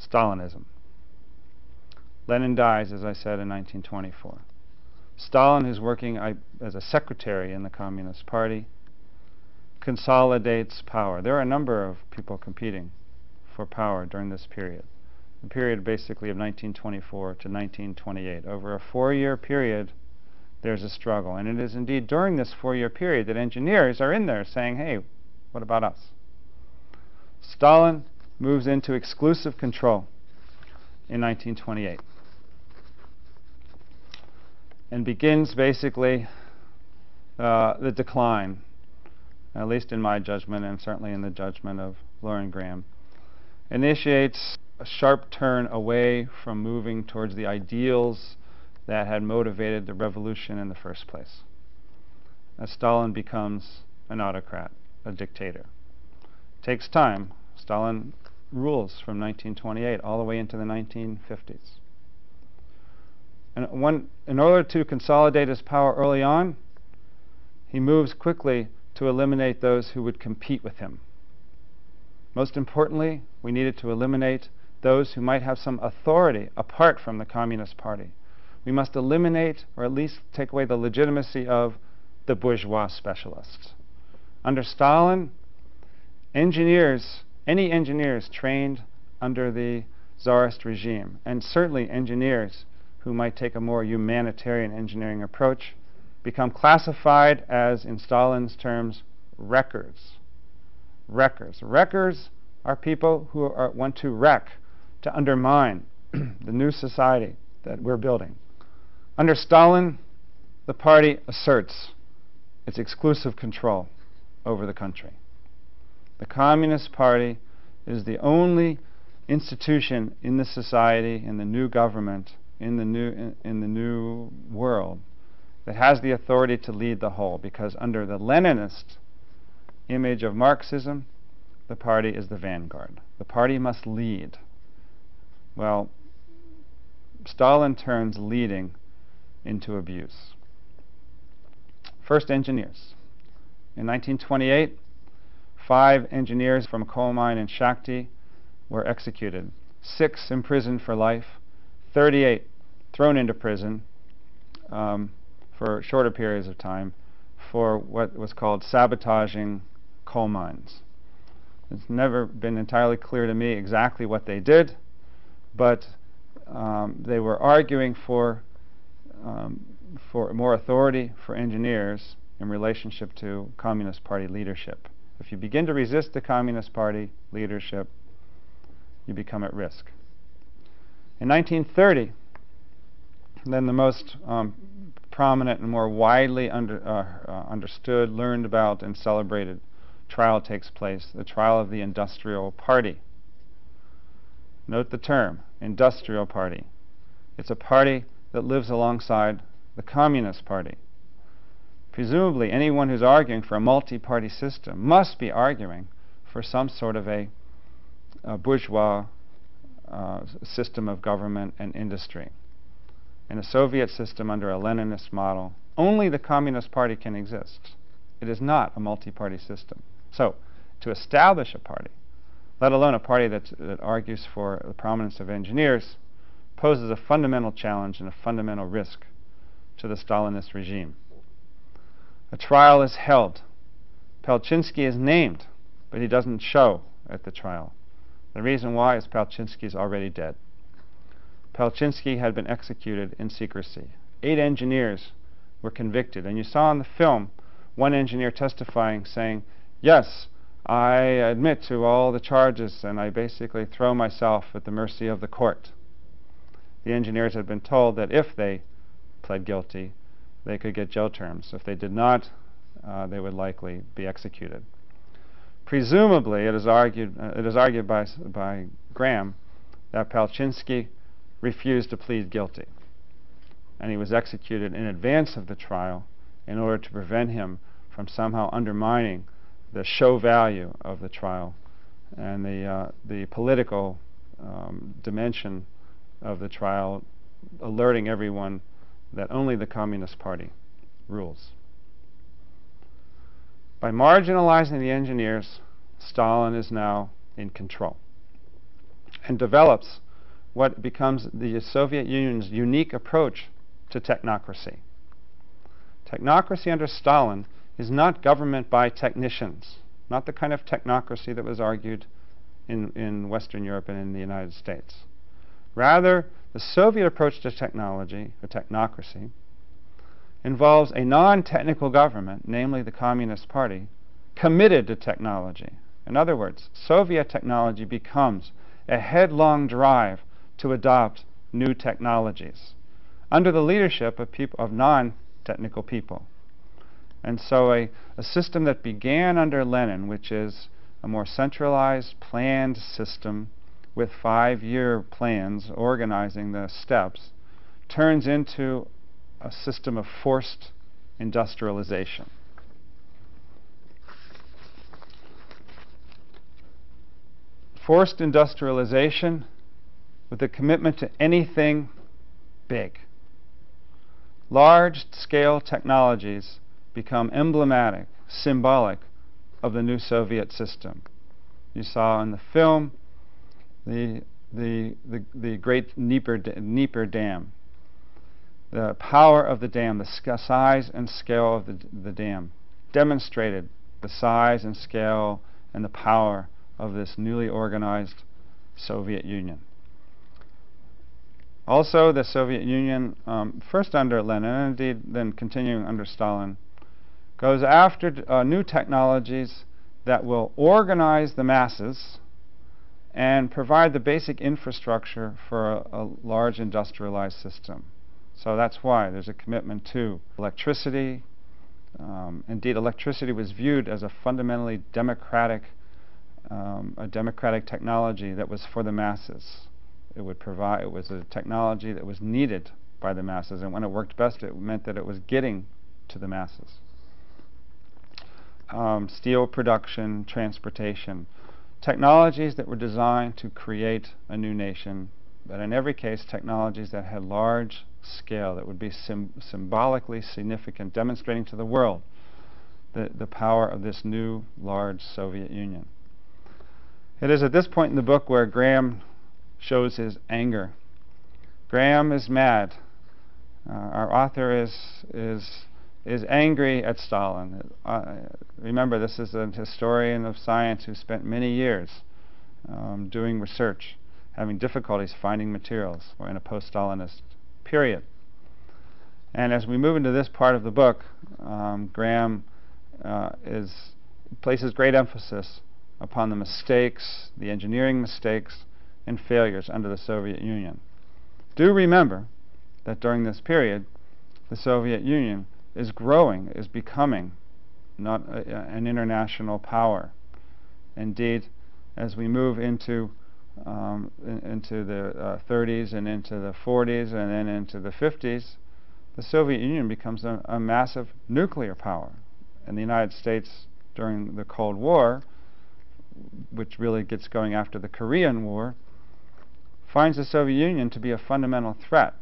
Stalinism. Lenin dies, as I said, in 1924. Stalin, who's working as a secretary in the Communist Party, consolidates power. There are a number of people competing for power during this period, the period basically of 1924 to 1928. Over a 4-year period, there's a struggle. And it is indeed during this 4-year period that engineers are in there saying, hey, what about us? Stalin moves into exclusive control in 1928 and begins basically the decline, at least in my judgment and certainly in the judgment of Loren Graham, initiates a sharp turn away from moving towards the ideals that had motivated the revolution in the first place, as Stalin becomes an autocrat, a dictator. It takes time. Stalin rules from 1928 all the way into the 1950s. And in order to consolidate his power early on, he moves quickly to eliminate those who would compete with him. Most importantly, we needed to eliminate those who might have some authority apart from the Communist Party. We must eliminate, or at least take away, the legitimacy of the bourgeois specialists. Under Stalin, any engineers trained under the Tsarist regime, and certainly engineers who might take a more humanitarian engineering approach, become classified as, in Stalin's terms, wreckers. Wreckers. Wreckers are people who want to wreck, to undermine the new society that we're building. Under Stalin, the party asserts its exclusive control over the country. The Communist Party is the only institution in the society, in the new government, in the new world, that has the authority to lead the whole, because under the Leninist image of Marxism, the party is the vanguard. The party must lead. Well, Stalin turns leading into abuse. First, engineers. In 1928, 5 engineers from a coal mine in Shakhty were executed. 6 imprisoned for life, 38 thrown into prison for shorter periods of time for what was called sabotaging coal mines. It's never been entirely clear to me exactly what they did, but they were arguing for more authority for engineers in relationship to Communist Party leadership. If you begin to resist the Communist Party leadership, you become at risk. In 1930, then the most prominent and more widely understood, learned about, and celebrated trial takes place, the trial of the Industrial Party. Note the term, Industrial Party. It's a party that lives alongside the Communist Party. Presumably, anyone who's arguing for a multi-party system must be arguing for some sort of a bourgeois system of government and industry. In a Soviet system under a Leninist model, only the Communist Party can exist. It is not a multi-party system. So, to establish a party, let alone a party that argues for the prominence of engineers, poses a fundamental challenge and a fundamental risk to the Stalinist regime. A trial is held. Palchinski is named, but he doesn't show at the trial. The reason why is Palchinski is already dead. Palchinski had been executed in secrecy. 8 engineers were convicted, and you saw in the film one engineer testifying saying, yes, I admit to all the charges and I basically throw myself at the mercy of the court. The engineers had been told that if they pled guilty, they could get jail terms. If they did not, they would likely be executed. Presumably, it is argued by Graham that Palchinski refused to plead guilty, and he was executed in advance of the trial in order to prevent him from somehow undermining the show value of the trial and the political dimension of the trial, alerting everyone that only the Communist Party rules. By marginalizing the engineers, Stalin is now in control. and develops what becomes the Soviet Union's unique approach to technocracy. Technocracy under Stalin is not government by technicians, not the kind of technocracy that was argued in Western Europe and in the United States. Rather, the Soviet approach to technology, or technocracy, involves a non-technical government, namely the Communist Party, committed to technology. In other words, Soviet technology becomes a headlong drive to adopt new technologies under the leadership of non-technical people. And so a system that began under Lenin, which is a more centralized, planned system with 5-year plans organizing the steps, turns into a system of forced industrialization. Forced industrialization with a commitment to anything big. Large-scale technologies become emblematic, symbolic of the new Soviet system. You saw in the film the great Dnieper Dam. The power of the dam, the size and scale of the dam, demonstrated the size and scale and the power of this newly organized Soviet Union. Also, the Soviet Union, first under Lenin, and indeed then continuing under Stalin, goes after new technologies that will organize the masses and provide the basic infrastructure for a large industrialized system. So that's why there's a commitment to electricity. Indeed, electricity was viewed as a fundamentally democratic technology that was for the masses. It was a technology that was needed by the masses, and when it worked best, it meant that it was getting to the masses. Steel production, transportation, technologies that were designed to create a new nation, but in every case, technologies that had large scale, that would be symbolically significant, demonstrating to the world the power of this new, large Soviet Union. It is at this point in the book where Graham shows his anger. Graham is mad. Our author is angry at Stalin. Remember, this is a historian of science who spent many years doing research, having difficulties finding materials. We're in a post-Stalinist period. And as we move into this part of the book, Graham places great emphasis upon the mistakes, the engineering mistakes and failures under the Soviet Union. Do remember that during this period, the Soviet Union is growing, is becoming not an international power. Indeed, as we move into the 30s and into the 40s and then into the 50s, the Soviet Union becomes a massive nuclear power. And the United States, during the Cold War, which really gets going after the Korean War, finds the Soviet Union to be a fundamental threat